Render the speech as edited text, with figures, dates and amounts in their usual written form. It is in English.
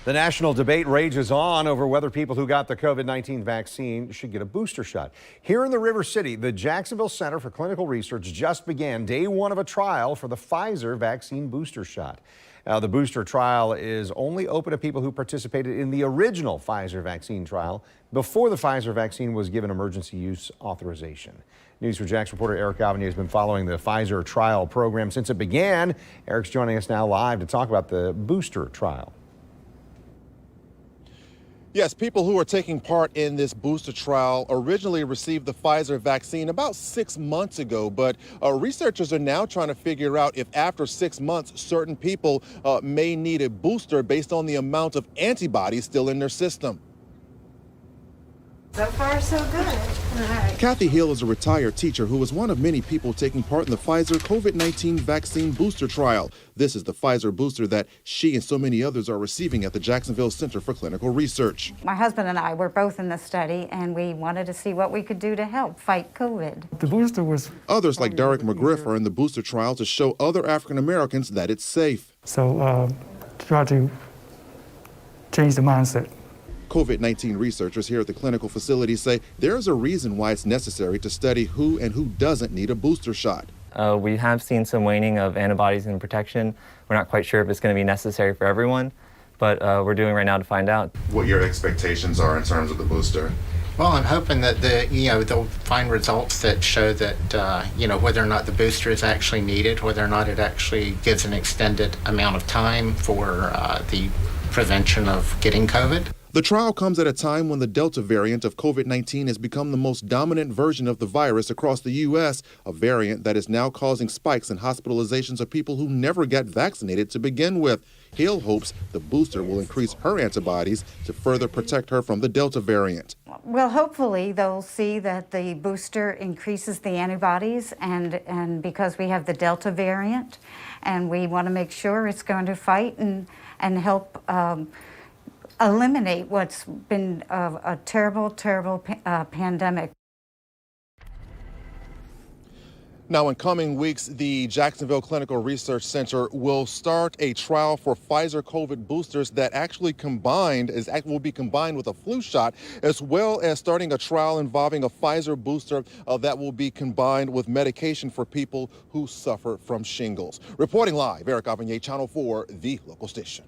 The national debate rages on over whether people who got the COVID-19 vaccine should get a booster shot. Here in the River City, the Jacksonville Center for Clinical Research just began day one of a trial for the Pfizer vaccine booster shot. The booster trial is only open to people who participated in the original Pfizer vaccine trial before the Pfizer vaccine was given emergency use authorization. News 4 Jax reporter Eric Avanier has been following the Pfizer trial program since it began. Eric's joining us now live to talk about the booster trial. Yes, people who are taking part in this booster trial originally received the Pfizer vaccine about 6 months ago, but researchers are now trying to figure out if after 6 months, certain people may need a booster based on the amount of antibodies still in their system. So far, so good. All right. Kathy Hill is a retired teacher who was one of many people taking part in the Pfizer COVID-19 vaccine booster trial. This is the Pfizer booster that she and so many others are receiving at the Jacksonville Center for Clinical Research. My husband and I were both in the study, and we wanted to see what we could do to help fight COVID. The booster was... Others like Derek McGriff are in the booster trial to show other African Americans that it's safe. So try to change the mindset. COVID-19 researchers here at the clinical facility say there's a reason why it's necessary to study who and who doesn't need a booster shot. We have seen some waning of antibodies and protection. We're not quite sure if it's going to be necessary for everyone, but we're doing right now to find out. What your expectations are in terms of the booster? Well, I'm hoping that they'll find results that show that whether or not the booster is actually needed, whether or not it actually gives an extended amount of time for the prevention of getting COVID. The trial comes at a time when the Delta variant of COVID-19 has become the most dominant version of the virus across the U.S., a variant that is now causing spikes in hospitalizations of people who never got vaccinated to begin with. Hill hopes the booster will increase her antibodies to further protect her from the Delta variant. Well, hopefully they'll see that the booster increases the antibodies, and because we have the Delta variant, and we want to make sure it's going to fight and help eliminate what's been a terrible, terrible pandemic. Now, in coming weeks, the Jacksonville Clinical Research Center will start a trial for Pfizer COVID boosters that actually will be combined with a flu shot, as well as starting a trial involving a Pfizer booster that will be combined with medication for people who suffer from shingles. Reporting live, Eric Avanier, Channel 4, the local station.